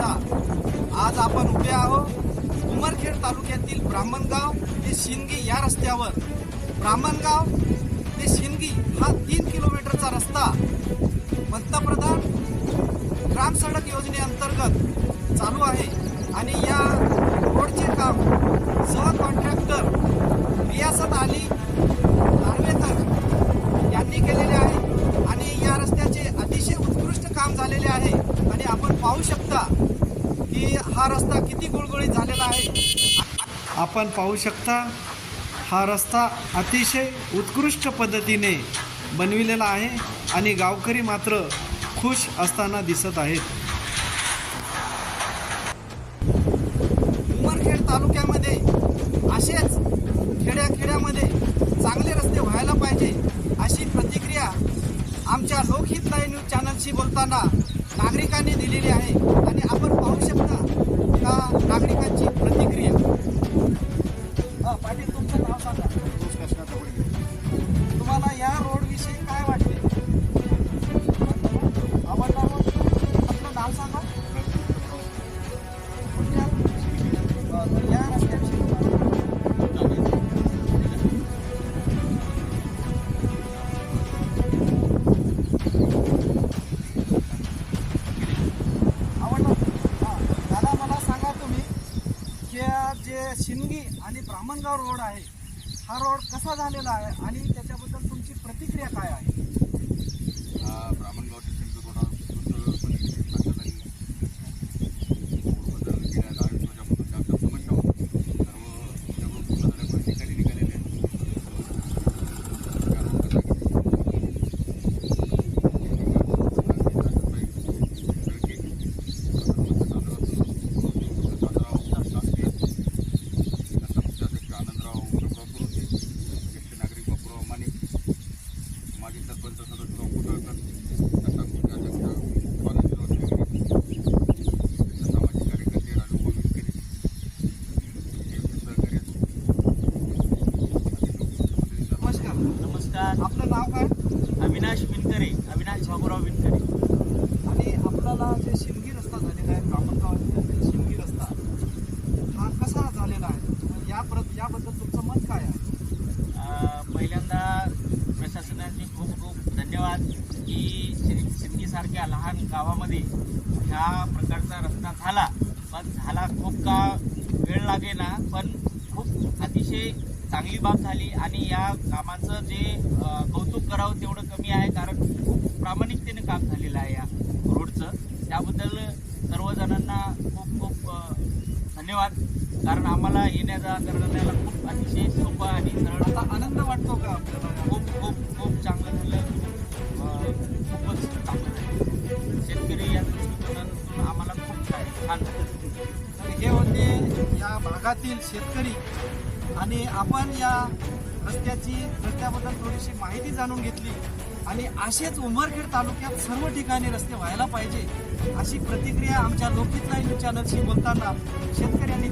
आज आपण उभे आहोत उमरखेड तालुक्यातील ब्राह्मणगाव ते शिंदगी या रस्त्यावर। ब्राह्मणगाव ते शिंदगी हा 3 किलोमीटरचा रस्ता पंतप्रधान ग्राम सडक योजनेअंतर्गत चालू आहे आणि या रोडचे काम सह कॉन्ट्रॅक्टर रियासत अली नार्वेकर यांनी केलेले आहे आणि या रस्त्याचे अतिशय उत्कृष्ट काम झालेले आहे। आणि आपण पाहू शकता की हा रस्ता किती गुळगुळीत झालेला आहे। आपण पाहू शकता हा रस्ता अतिशय उत्कृष्ट पद्धतीने बनविलेला आहे आणि गावकरी मात्र खुश असताना दिसत आहेत। उमरखेड तालुक्यामध्ये असेच खेड्याखेड्यामध्ये चांगले रस्ते व्हायला पाहिजे अशी प्रतिक्रिया आमच्या लोकहित लाईव्ह न्यूज चॅनलशी बोलताना नागरिकांनी दिलेली आहे आणि आपण पाहू शकता का नागरिकांची प्रतिक्रिया। पाटील, तुमचं नाव सांगा। तुम्हाला या रोड विषयी काय वाटते? आवडला रोड? आपलं नाव सांगा। या रस्त्याची जे शिंदगी आणि ब्राह्मणगाव रोड आहे हा रोड कसा झालेला आहे आणि त्याच्याबद्दल तुमची प्रतिक्रिया काय आहे? ब्राह्मणगाव ते शिंदगी रोड हा गेल्या 10 वर्षापासून आमच्या समस्या होती। सर्व पूर्ण ठिकाणी निघालेले आपलं नाव काय? अविनाश विनकरे, अविनाश बाबूराव विनकरे। आणि आपल्याला जे शिंदगी रस्ता झालेला आहे ब्राह्मणगावातील शिंदगी रस्ता हा कसा झालेला आहे याबद्दल तुमचं मत काय आहे? पहिल्यांदा प्रशासनाचे खूप खूप धन्यवाद की शिंदगीसारख्या लहान गावामध्ये ह्या प्रकारचा रस्ता झाला। पण झाला खूप का वेळ लागेना, पण खूप अतिशय चांगली बाब झाली आणि या कामाचं जे कौतुक करावं तेवढं कमी आहे, कारण खूप प्रामाणिकतेने काम झालेलं आहे या रोडचं। त्याबद्दल सर्वजणांना खूप खूप धन्यवाद, कारण आम्हाला येण्याचा करण्याला खूप अतिशय सोपं आणि सरळ आता आनंद वाटतो का आपल्याला? खूप खूप खूप चांगलं झालं, खूपच चांगलं झालं। शेतकरी या दृष्टिकोनातून आम्हाला खूप छान झालं। हे होते या भागातील शेतकरी आणि आपण या रस्त्याबद्दल थोडीशी माहिती जाणून घेतली आणि असेच उमरखेड तालुक्यात सर्व ठिकाणी रस्ते व्हायला पाहिजे अशी प्रतिक्रिया आमच्या लोकहित लाईव्ह न्यूज चॅनलशी बोलताना शेतकऱ्यांनी